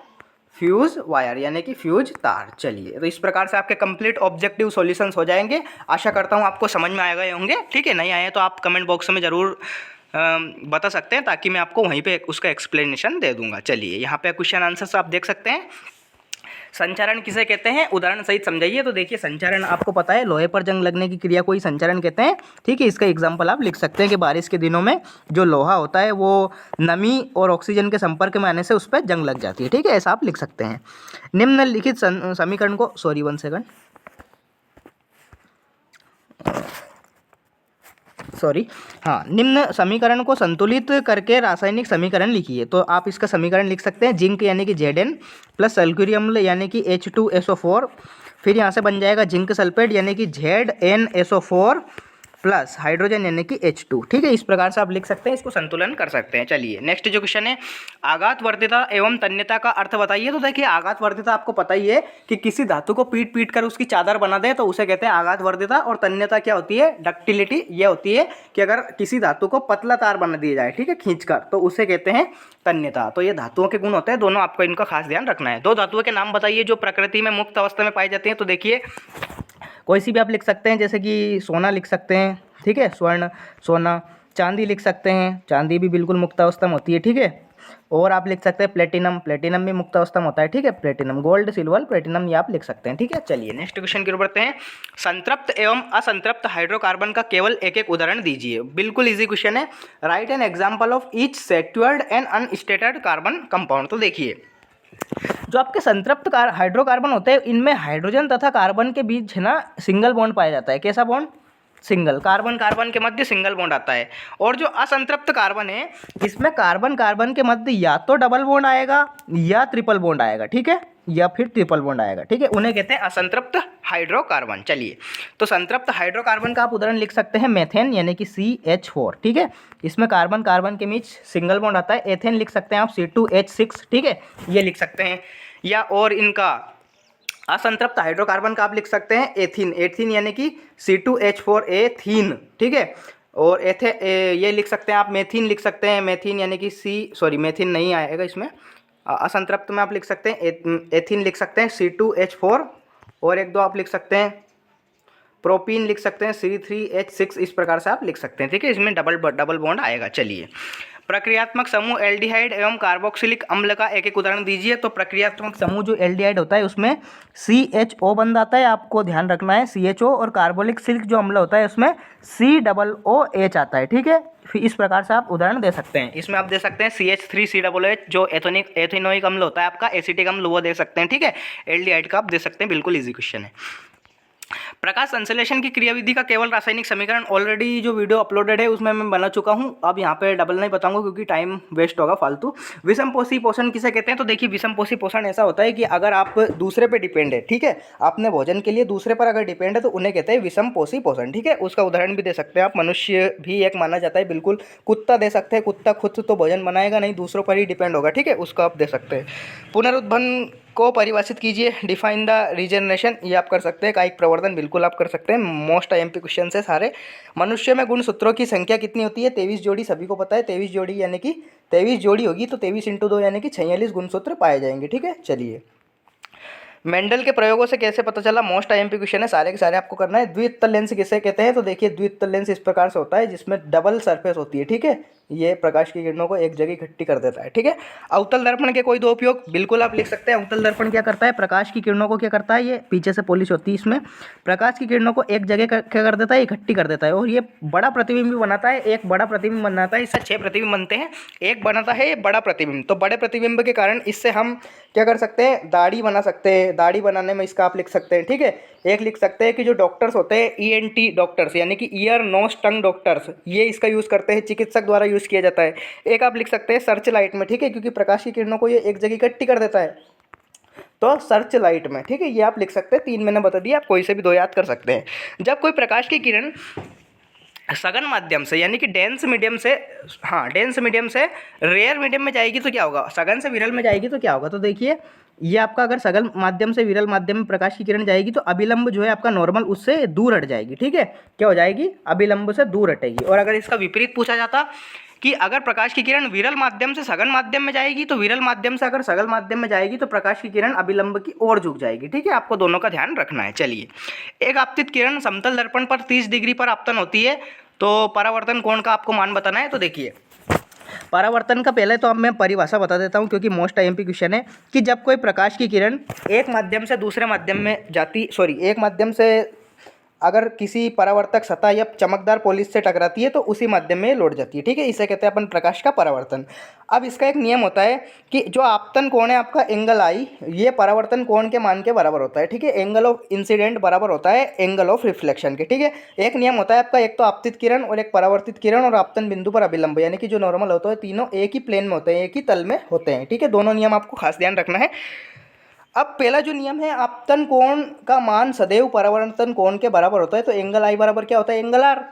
S1: फ्यूज वायर यानी कि फ्यूज तार। चलिए, तो इस प्रकार से आपके कंप्लीट ऑब्जेक्टिव सॉल्यूशंस हो जाएंगे। आशा करता हूँ आपको समझ में आ गए होंगे। ठीक है, नहीं आए तो आप कमेंट बॉक्स में ज़रूर बता सकते हैं ताकि मैं आपको वहीं पे उसका एक्सप्लेनेशन दे दूंगा। चलिए यहाँ पे क्वेश्चन आंसर्स आप देख सकते हैं। संचारण किसे कहते हैं? उदाहरण सहित समझाइए। तो देखिए संचारण आपको पता है, लोहे पर जंग लगने की क्रिया को ही संचारण कहते हैं। ठीक है, इसका एग्जाम्पल आप लिख सकते हैं कि बारिश के दिनों में जो लोहा होता है वो नमी और ऑक्सीजन के संपर्क में आने से उस पर जंग लग जाती है। ठीक है, ऐसा आप लिख सकते हैं। निम्नलिखित समीकरण को निम्न समीकरण को संतुलित करके रासायनिक समीकरण लिखिए। तो आप इसका समीकरण लिख सकते हैं, जिंक यानी कि Zn प्लस सल्फ्यूरिक अम्ल यानी कि H2SO4, फिर यहाँ से बन जाएगा जिंक सल्फेट यानी कि ZnSO4 प्लस हाइड्रोजन यानी कि H2। ठीक है, इस प्रकार से आप लिख सकते हैं, इसको संतुलन कर सकते हैं। चलिए नेक्स्ट जो क्वेश्चन है, आघात वर्तिता एवं तन्यता का अर्थ बताइए। तो देखिए आघात वर्तिता आपको पता ही है कि किसी धातु को पीट पीट कर उसकी चादर बना दे तो उसे कहते हैं आघात वर्तिता। और तन्यता क्या होती है? डक्टिलिटी। ये होती है कि अगर किसी धातु को पतला तार बना दिया जाए, ठीक है, खींचकर, तो उसे कहते हैं तन्यता। तो ये धातुओं के गुण होते हैं दोनों, आपको इनका खास ध्यान रखना है। 2 धातुओं के नाम बताइए जो प्रकृति में मुक्त अवस्था में पाई जाती हैं। तो देखिए कोई सी भी आप लिख सकते हैं, जैसे कि सोना लिख सकते हैं। ठीक है, स्वर्ण, सोना। चांदी लिख सकते हैं, चांदी भी बिल्कुल मुक्त अवस्था में होती है। ठीक है, और आप लिख सकते हैं प्लेटिनम, प्लेटिनम भी मुक्त अवस्था में होता है, ठीक है, प्लेटिनम, गोल्ड, सिल्वर, प्लेटिनम ये आप लिख सकते हैं, ठीक है। चलिए नेक्स्ट क्वेश्चन की ओर बढ़ते हैं। संतृप्त एवं असंतृप्त हाइड्रोकार्बन का केवल एक एक उदाहरण दीजिए। बिल्कुल इजी क्वेश्चन है। Write an example of each saturated and unsaturated carbon compound. तो देखिए जो आपके संतृप्त हाइड्रोकार्बन होते हैं इनमें हाइड्रोजन तथा कार्बन के बीच है ना सिंगल बॉन्ड पाया जाता है। कैसा बॉन्ड? सिंगल। कार्बन कार्बन के मध्य सिंगल बॉन्ड आता है। और जो असंतृप्त कार्बन है इसमें कार्बन कार्बन के मध्य या तो डबल बॉन्ड आएगा या ट्रिपल बॉन्ड आएगा, ठीक है, या फिर ट्रिपल बॉन्ड आएगा, ठीक है, उन्हें कहते हैं असंतृप्त हाइड्रोकार्बन। चलिए तो संतृप्त हाइड्रोकार्बन का आप उदाहरण लिख सकते हैं मेथेन यानी कि CH4, ठीक है, इसमें कार्बन कार्बन के बीच सिंगल बॉन्ड आता है। एथेन लिख सकते हैं आप C2H6, ठीक है, ये लिख सकते हैं। या और इनका असंतृप्त हाइड्रोकार्बन का आप लिख सकते हैं एथीन, एथीन यानी कि C2H4 एथीन, ठीक है। और ये लिख सकते हैं आप मेथीन लिख सकते हैं, मेथीन यानी कि मेथीन नहीं आएगा इसमें, असंतृप्त में आप लिख सकते हैं एथीन लिख सकते हैं C2H4। और एक दो आप लिख सकते हैं प्रोपीन लिख सकते हैं C3H6, इस प्रकार से आप लिख सकते हैं, ठीक है, इसमें डबल बॉन्ड आएगा। चलिए प्रक्रियात्मक समूह एल्डिहाइड एवं कार्बोक्सिलिक अम्ल का एक एक उदाहरण दीजिए। तो प्रक्रियात्मक समूह जो एल्डिहाइड होता है उसमें CHO बन जाता है, आपको ध्यान रखना है CHO, और कार्बोक्सिलिक जो अम्ल होता है उसमें COOH आता है, ठीक है। फिर इस प्रकार से आप उदाहरण दे सकते हैं। इसमें आप दे सकते हैं CH3COOH जो एथेनोइक अम्ल होता है आपका, एसिटिक अम्ल वो दे सकते हैं, ठीक है। एल्डिहाइड का आप दे सकते हैं, बिल्कुल ईजी क्वेश्चन है। प्रकाश संश्लेषण की क्रियाविधि का केवल रासायनिक समीकरण ऑलरेडी जो वीडियो अपलोडेड है उसमें मैं बना चुका हूं, अब यहाँ पे डबल नहीं बताऊंगा क्योंकि टाइम वेस्ट होगा फालतू। विषमपोषी पोषण किसे कहते हैं? तो देखिए विषमपोषी पोषण ऐसा होता है कि अगर आप दूसरे पे डिपेंड है, ठीक है, आपने भोजन के लिए दूसरे पर अगर डिपेंड है तो उन्हें कहते हैं विषमपोषी पोषण, ठीक है। उसका उदाहरण भी दे सकते हैं आप, मनुष्य भी एक माना जाता है, बिल्कुल, कुत्ता दे सकते हैं, कुत्ता खुद तो भोजन बनाएगा नहीं, दूसरों पर ही डिपेंड होगा, ठीक है, उसका आप दे सकते हैं। पुनरुत्थान को परिभाषित कीजिए, डिफाइन द रीजनरेशन, ये आप कर सकते हैं। कायिक प्रवर्धन बिल्कुल आप कर सकते हैं, मोस्ट IMP क्वेश्चन है सारे। मनुष्य में गुणसूत्रों की संख्या कितनी होती है? 23 जोड़ी, सभी को पता है 23 जोड़ी, यानी कि 23 जोड़ी होगी तो 23 × 2 यानी कि 46 गुणसूत्र पाए जाएंगे, ठीक है। चलिए मेंडल के प्रयोगों से कैसे पता चला? मोस्ट IMP क्वेश्चन है, सारे के सारे आपको करना है। द्वितल लेंस किसे कहते हैं? तो देखिए द्वितल लेंस इस प्रकार से होता है जिसमें डबल सरफेस होती है, ठीक है, ये प्रकाश की किरणों को एक जगह इकट्ठी कर देता है, ठीक है। अवतल दर्पण के कोई दो उपयोग बिल्कुल आप लिख सकते हैं। अवतल दर्पण क्या करता है? प्रकाश की किरणों को क्या करता है, ये पीछे से पॉलिश होती है, इसमें प्रकाश की किरणों को एक जगह क्या कर देता है, इकट्ठी कर देता है, और ये बड़ा प्रतिबिंब भी बनाता है। एक बड़ा प्रतिबिंब बनाता है, इससे 6 प्रतिबिंब बनते हैं, एक बनाता है ये बड़ा प्रतिबिंब। तो बड़े प्रतिबिंब के कारण इससे हम क्या कर सकते हैं, दाढ़ी बना सकते हैं। दाढ़ी बनाने में इसका आप लिख सकते हैं, ठीक है। एक लिख सकते हैं कि जो डॉक्टर्स होते हैं ENT डॉक्टर्स यानी कि ईयर नोज टंग डॉक्टर्स, ये इसका यूज़ करते हैं, चिकित्सक द्वारा यूज़ किया जाता है। एक आप लिख सकते हैं सर्च लाइट में, ठीक है, क्योंकि प्रकाश की किरणों को ये एक जगह इकट्ठी कर देता है, तो सर्च लाइट में, ठीक है, ये आप लिख सकते हैं। 3 मैंने बता दिया, आप कोई से भी 2 याद कर सकते हैं। जब कोई प्रकाश की किरण सघन माध्यम से यानी कि डेंस मीडियम से रेयर मीडियम में जाएगी तो क्या होगा, सघन से विरल में जाएगी तो क्या होगा? तो देखिए ये आपका अगर सघन माध्यम से विरल माध्यम में प्रकाश की किरण जाएगी तो अभिलंब जो है आपका नॉर्मल उससे दूर हट जाएगी, ठीक है, क्या हो जाएगी, अभिलंब से दूर हटेगी। और अगर इसका विपरीत पूछा जाता कि अगर प्रकाश की किरण विरल माध्यम से सघन माध्यम में जाएगी तो विरल माध्यम से अगर सघन माध्यम में जाएगी तो प्रकाश की किरण अभिलंब की ओर झुक जाएगी, ठीक है, आपको दोनों का ध्यान रखना है। चलिए एक आपतित किरण समतल दर्पण पर 30 डिग्री पर आपतन होती है, तो परावर्तन कोण का आपको मान बताना है। तो देखिए परावर्तन का पहले तो अब मैं परिभाषा बता देता हूं क्योंकि मोस्ट IMP क्वेश्चन है कि जब कोई प्रकाश की किरण एक माध्यम से दूसरे माध्यम में एक माध्यम से अगर किसी परावर्तक सतह या चमकदार पॉलिश से टकराती है तो उसी माध्यम में लौट जाती है, ठीक है, इसे कहते हैं अपन प्रकाश का परावर्तन। अब इसका एक नियम होता है कि जो आपतन कोण है आपका एंगल आई, ये परावर्तन कोण के मान के बराबर होता है, ठीक है, एंगल ऑफ इंसिडेंट बराबर होता है एंगल ऑफ रिफ्लेक्शन के, ठीक है। एक नियम होता है आपका, एक तो आपतित किरण और एक परावर्तित किरण और आपतन बिंदु पर अभिलंब, यानी कि जो नॉर्मल होता है तीनों एक ही प्लेन में होते हैं, एक ही तल में होते हैं, ठीक है, दोनों नियम आपको खास ध्यान रखना है। अब पहला जो नियम है, आपतन कोण का मान सदैव परावर्तन कोण के बराबर होता है, तो एंगल आई बराबर क्या होता है, एंगल आर।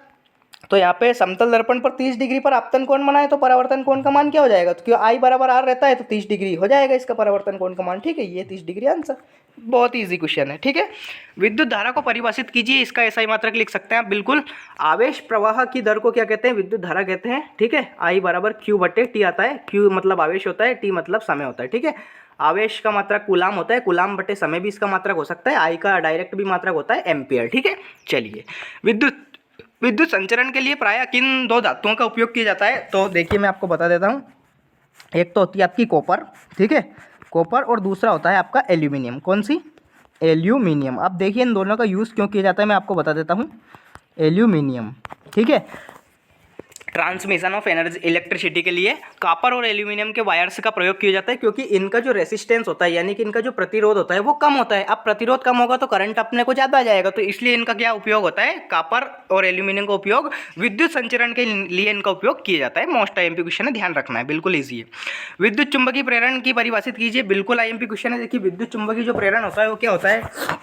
S1: तो यहाँ पे समतल दर्पण पर 30 डिग्री पर आपतन कोण बना है तो परावर्तन कोण का मान क्या हो जाएगा, तो क्यों आई बराबर आर रहता है तो 30 डिग्री हो जाएगा इसका परावर्तन कोण का मान, ठीक है, ये 30 डिग्री आंसर। बहुत ईजी क्वेश्चन है, ठीक है। विद्युत धारा को परिभाषित कीजिए, इसका ऐसा ही मात्रक लिख सकते हैं आप, बिल्कुल। आवेश प्रवाह की दर को क्या कहते हैं, विद्युत धारा कहते हैं, ठीक है। आई बराबर Q/T आता है, Q मतलब आवेश होता है, T मतलब समय होता है, ठीक है। आवेश का मात्रक कूलाम होता है, कूलाम बटे समय भी इसका मात्रक हो सकता है, आई का डायरेक्ट भी मात्रक होता है एम्पियर, ठीक है। चलिए विद्युत संचरण के लिए प्रायः किन 2 धातुओं का उपयोग किया जाता है? तो देखिए मैं आपको बता देता हूँ, एक तो होती है आपकी कॉपर, ठीक है, कॉपर, और दूसरा होता है आपका एल्यूमिनियम। कौन सी? एल्यूमिनियम। अब देखिए इन दोनों का यूज़ क्यों किया जाता है मैं आपको बता देता हूँ। एल्यूमिनियम, ठीक है, ट्रांसमिशन ऑफ एनर्जी इलेक्ट्रिसिटी के लिए कॉपर और एल्यूमिनियम के वायर्स का प्रयोग किया जाता है, क्योंकि इनका जो रेसिस्टेंस होता है यानी कि इनका जो प्रतिरोध होता है वो कम होता है। अब प्रतिरोध कम होगा तो करंट अपने को ज़्यादा आ जाएगा, तो इसलिए इनका क्या उपयोग होता है, कॉपर और एल्यूमिनियम का उपयोग विद्युत संचरण के लिए इनका उपयोग किया जाता है। मोस्ट आईएमपी क्वेश्चन है, ध्यान रखना है, बिल्कुल ईजी है। विद्युत चुंबकीय प्रेरण की परिभाषित कीजिए, बिल्कुल आईएमपी क्वेश्चन है। देखिए विद्युत चुंबकीय जो प्रेरण होता है वो क्या होता है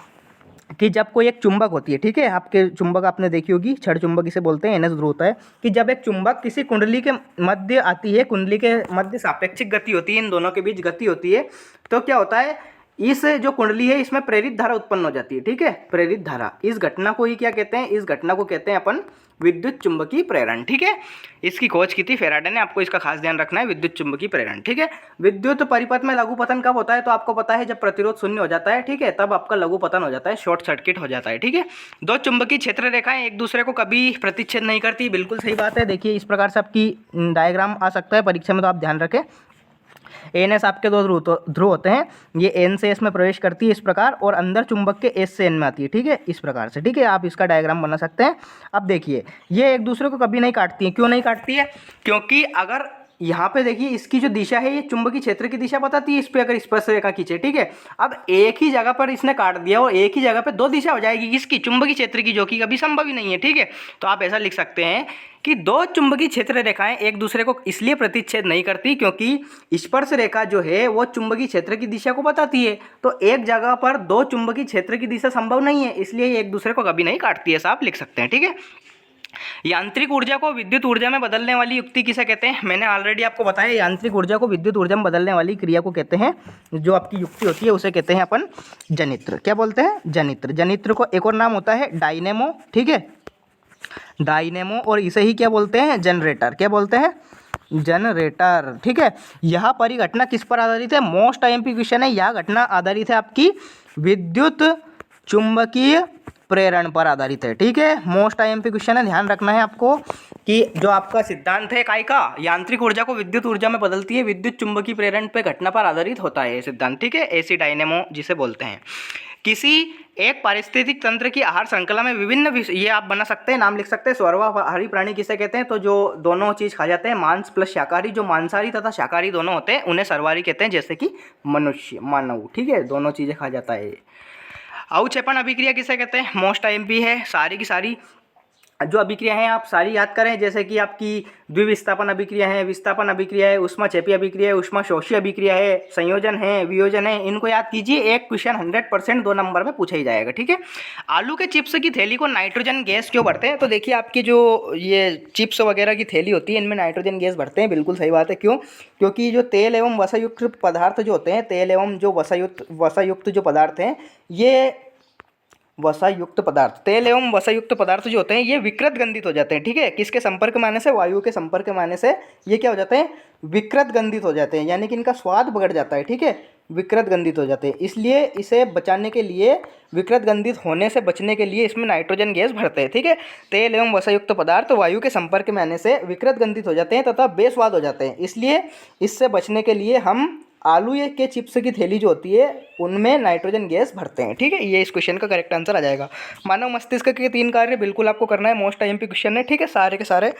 S1: कि जब कोई एक चुंबक होती है, ठीक है, आपके चुंबक आपने देखी होगी, छड़ चुंबक इसे बोलते हैं, एनएस ध्रुव होता है, कि जब एक चुंबक किसी कुंडली के मध्य आती है, कुंडली के मध्य सापेक्षिक गति होती है, इन दोनों के बीच गति होती है, तो क्या होता है, इस जो कुंडली है इसमें प्रेरित धारा उत्पन्न हो जाती है, ठीक है, प्रेरित धारा। इस घटना को ही क्या कहते हैं, इस घटना को कहते हैं अपन विद्युत चुंबकीय प्रेरण, ठीक है। इसकी खोज की थी फेराडे ने, आपको इसका खास ध्यान रखना है, विद्युत चुंबकीय प्रेरण, ठीक है। विद्युत परिपथ में लघु पतन कब होता है, तो आपको पता है जब प्रतिरोध शून्य हो जाता है, ठीक है, तब आपका लघु पतन हो जाता है, शॉर्ट सर्किट हो जाता है, ठीक है। दो चुंबकीय क्षेत्र रेखाएं एक दूसरे को कभी प्रतिच्छेद नहीं करती, बिल्कुल सही बात है। देखिए इस प्रकार से आपकी डायग्राम आ सकता है परीक्षा में, तो आप ध्यान रखें। एन एस आपके दो ध्रुव होते हैं, ये एन से एस में प्रवेश करती है इस प्रकार, और अंदर चुंबक के एस से एन में आती है, ठीक है, इस प्रकार से, ठीक है। आप इसका डायग्राम बना सकते हैं। अब देखिए ये एक दूसरे को कभी नहीं काटती है। क्यों नहीं काटती है? क्योंकि अगर यहाँ पे देखिए इसकी जो दिशा है ये चुंबकीय क्षेत्र की दिशा बताती है, इस पे अगर स्पर्श रेखा खींचे, ठीक है। अब एक ही जगह पर इसने काट दिया और एक ही जगह पे दो दिशा हो जाएगी इसकी चुंबकीय क्षेत्र की, जो कि कभी संभव ही नहीं है, ठीक है। तो आप ऐसा लिख सकते हैं कि दो चुंबकीय क्षेत्र रेखाएं एक दूसरे को इसलिए प्रतिच्छेद नहीं करती क्योंकि स्पर्श रेखा जो है वो चुंबकीय क्षेत्र की दिशा को बताती है। तो एक जगह पर दो चुंबकीय क्षेत्र की दिशा संभव नहीं है, इसलिए ये एक दूसरे को कभी नहीं काटती है, ऐसा आप लिख सकते हैं, ठीक है। यांत्रिक ऊर्जा को विद्युत ऊर्जा में बदलने वाली युक्ति किसे कहते हैं? मैंने ऑलरेडी आपको बताया, यांत्रिक ऊर्जा को विद्युत ऊर्जा में बदलने वाली क्रिया को कहते हैं, जो आपकी युक्ति होती है उसे कहते हैं अपन जनित्र। क्या बोलते हैं? जनित्र। जनित्र को एक और नाम होता है डायनेमो, ठीक है, डायनेमो, और इसे ही क्या बोलते हैं? जनरेटर। क्या बोलते हैं? जनरेटर, ठीक है। यह परिघटना किस पर आधारित है? मोस्ट आईएमपी क्वेश्चन है। यह घटना आधारित है आपकी विद्युत चुंबकीय प्रेरण पर आधारित है, ठीक है। मोस्ट आईएमपी क्वेश्चन है, ध्यान रखना है आपको कि जो आपका सिद्धांत है काय का, यांत्रिक ऊर्जा को विद्युत ऊर्जा में बदलती है, विद्युत चुंबकीय प्रेरण पे घटना पर आधारित होता है ये सिद्धांत, ठीक है। एसी डायनेमो जिसे बोलते हैं। किसी एक पारिस्थितिक तंत्र की आहार श्रृंखला में विभिन्न ये आप बना सकते हैं, नाम लिख सकते हैं। सर्वाहारी प्राणी किसे कहते हैं? तो जो दोनों चीज खा जाते हैं, मांस प्लस शाकाहारी, जो मांसाहारी तथा शाकाहारी दोनों होते हैं उन्हें सर्वाहारी कहते हैं, जैसे कि मनुष्य, मानव, ठीक है, दोनों चीजें खा जाता है। अवक्षेपण अभिक्रिया किसे कहते हैं? मोस्ट आईएमपी है। सारी की सारी जो अभिक्रिया हैं आप सारी याद करें, जैसे कि आपकी द्विविस्थापन अभिक्रिया है, विस्थापन अभिक्रिया है, ऊष्माक्षेपी अभिक्रिया है, ऊष्माशोषी अभिक्रिया है, संयोजन है, वियोजन है, इनको याद कीजिए। एक क्वेश्चन 100% 2 नंबर में पूछा ही जाएगा, ठीक है। आलू के चिप्स की थैली को नाइट्रोजन गैस क्यों भरते हैं? तो देखिए आपकी जो ये चिप्स वगैरह की थैली होती है इनमें नाइट्रोजन गैस भरते हैं, बिल्कुल सही बात है। क्यों? क्योंकि जो तेल एवं वसायुक्त पदार्थ जो होते हैं, तेल एवं जो वसायुक्त जो पदार्थ हैं, ये वसायुक्त पदार्थ, तेल एवं वसायुक्त पदार्थ जो होते हैं ये विकृत गंधित हो जाते हैं, ठीक है। किसके संपर्क में आने से? वायु के संपर्क में आने से ये क्या हो जाते हैं? विकृत गंधित हो जाते हैं, यानी कि इनका स्वाद बिगड़ जाता है, ठीक है, विकृत गंधित हो जाते हैं। इसलिए इसे बचाने के लिए, विकृत गंधित होने से बचने के लिए इसमें नाइट्रोजन गैस भरते हैं, ठीक है। तेल एवं वसायुक्त पदार्थ वायु के संपर्क में आने से विकृत गंधित हो जाते हैं तथा बेस्वाद हो जाते हैं। इसलिए इससे बचने के लिए हम आलू के चिप्स की थैली जो होती है उनमें नाइट्रोजन गैस भरते हैं, ठीक है। ये इस क्वेश्चन का करेक्ट आंसर आ जाएगा। मानव मस्तिष्क के 3 कार्य बिल्कुल आपको करना है, मोस्ट आईएमपी क्वेश्चन है, ठीक है, सारे के सारे।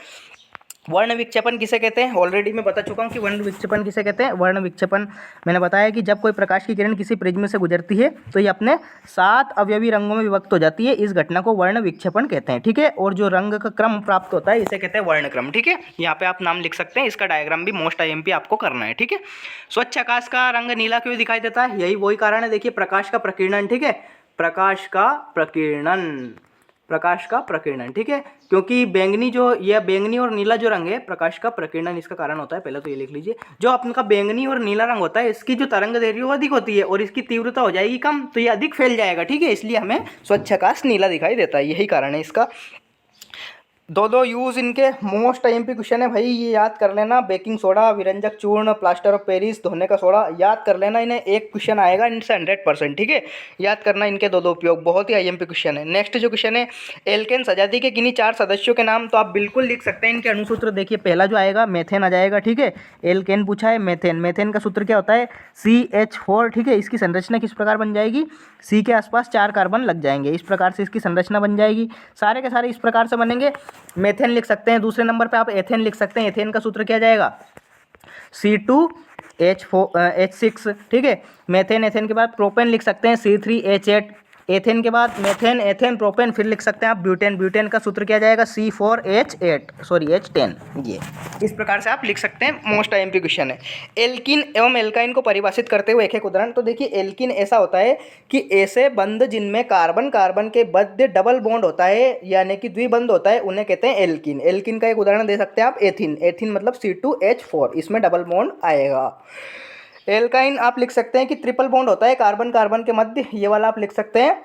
S1: वर्ण विक्षेपण किसे कहते हैं? ऑलरेडी मैं बता चुका हूँ कि वर्ण विक्षेपण किसे कहते हैं। वर्ण विक्षेपण मैंने बताया कि जब कोई प्रकाश की किरण किसी प्रिज्म से गुजरती है तो ये अपने 7 अवयवी रंगों में विभक्त हो जाती है, इस घटना को वर्ण विक्षेपण कहते हैं, ठीक है। और जो रंग का क्रम प्राप्त होता है इसे कहते हैं वर्णक्रम, ठीक है। यहाँ पे आप नाम लिख सकते हैं, इसका डायग्राम भी मोस्ट आईएमपी आपको करना है, ठीक है। स्वच्छ आकाश का रंग नीला क्यों दिखाई देता है? यही वही कारण है, देखिए प्रकाश का प्रकीर्णन, ठीक है, प्रकाश का प्रकीर्णन, प्रकाश का प्रकीर्णन, ठीक है। क्योंकि बैंगनी जो यह बैंगनी और नीला जो रंग है, प्रकाश का प्रकीर्णन इसका कारण होता है। पहले तो ये लिख लीजिए, जो आपका बैंगनी और नीला रंग होता है इसकी जो तरंग दैर्घ्य वो अधिक होती है और इसकी तीव्रता हो जाएगी कम, तो ये अधिक फैल जाएगा, ठीक है। इसलिए हमें स्वच्छ आकाश नीला दिखाई देता है, यही कारण है इसका। दो दो यूज इनके मोस्ट आईएमपी क्वेश्चन है भाई, ये याद कर लेना। बेकिंग सोडा, विरंजक चूर्ण, प्लास्टर ऑफ पेरिस, धोने का सोडा, याद कर लेना इन्हें। एक क्वेश्चन आएगा इनसे 100%, ठीक है। याद करना इनके दो दो उपयोग, बहुत ही आईएमपी क्वेश्चन है। नेक्स्ट जो क्वेश्चन है, एल्केन सजाती के किन्हीं 4 सदस्यों के नाम, तो आप बिल्कुल लिख सकते हैं इनके अनुसूत्र। देखिए पहला जो आएगा मेथेन आ जाएगा, ठीक है। एल्केन पूछा है, मेथेन, मेथेन का सूत्र क्या होता है CH4, ठीक है। इसकी संरचना किस प्रकार बन जाएगी, C के आसपास 4 कार्बन लग जाएंगे, इस प्रकार से इसकी संरचना बन जाएगी। सारे के सारे इस प्रकार से बनेंगे। मेथेन लिख सकते हैं। दूसरे नंबर पे आप एथेन लिख सकते हैं। एथेन का सूत्र क्या जाएगा C2H6, ठीक है। मेथेन, एथेन के बाद प्रोपेन लिख सकते हैं C3H8। एथेन के बाद मेथेन, एथेन, प्रोपेन, फिर लिख सकते हैं आप ब्यूटेन। ब्यूटेन का सूत्र क्या जाएगा H10। ये इस प्रकार से आप लिख सकते हैं। मोस्ट आईएमपी क्वेश्चन है। एल्कीन एवं एल्काइन को परिभाषित करते हुए एक एक उदाहरण। तो देखिए एल्कीन ऐसा होता है कि ऐसे बंध जिनमें कार्बन कार्बन के मध्य डबल बॉन्ड होता है, यानी कि द्विबंध होता है, उन्हें कहते हैं एल्कीन। एल्कीन का एक उदाहरण दे सकते हैं आप एथीन। एथीन मतलब C2H4, इसमें डबल बॉन्ड आएगा। एल्काइन आप लिख सकते हैं कि ट्रिपल बॉन्ड होता है कार्बन कार्बन के मध्य, ये वाला आप लिख सकते हैं,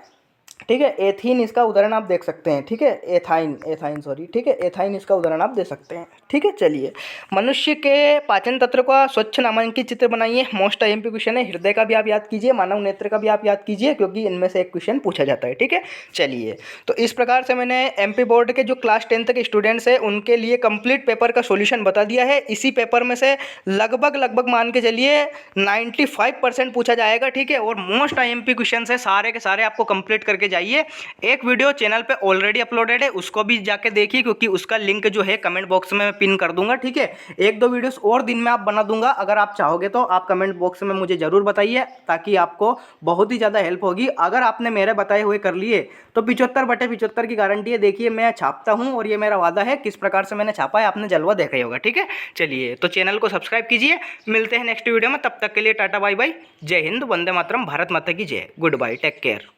S1: ठीक है। एथीन इसका उदाहरण आप देख सकते हैं, ठीक है। एथाइन सॉरी, ठीक है। एथाइन इसका उदाहरण आप दे सकते हैं, ठीक है। चलिए, मनुष्य के पाचन तंत्र का स्वच्छ नामांकित चित्र बनाइए। मोस्ट आईएमपी क्वेश्चन है। हृदय का भी आप याद कीजिए, मानव नेत्र का भी आप याद कीजिए, क्योंकि इनमें से एक क्वेश्चन पूछा जाता है, ठीक है। चलिए, तो इस प्रकार से मैंने एमपी बोर्ड के जो क्लास 10 के स्टूडेंट्स हैं उनके लिए कंप्लीट पेपर का सोल्यूशन बता दिया है। इसी पेपर में से लगभग मान के चलिए 95% पूछा जाएगा, ठीक है। और मोस्ट आईएमपी क्वेश्चन है, सारे के सारे आपको कंप्लीट करके जाइए। एक वीडियो चैनल पे ऑलरेडी अपलोडेड है, उसको भी जाके देखिए, क्योंकि उसका लिंक जो है कमेंट बॉक्स में मैं पिन कर दूंगा, ठीक है। एक दो वीडियोस और दिन में आप बना दूंगा, अगर आप चाहोगे तो आप कमेंट बॉक्स में मुझे जरूर बताइए, ताकि आपको बहुत ही ज़्यादा हेल्प होगी। अगर आपने मेरे बताए हुए कर लिए तो 75/75 की गारंटी है। देखिए मैं छापता हूँ और ये मेरा वादा है, किस प्रकार से मैंने छापा है आपने जलवा देखा ही होगा, ठीक है। चलिए, तो चैनल को सब्सक्राइब कीजिए। मिलते हैं नेक्स्ट वीडियो में, तब तक के लिए टाटा बाय बाय, जय हिंद, वंदे मातरम, भारत माता की जय, गुड बाय, टेक केयर।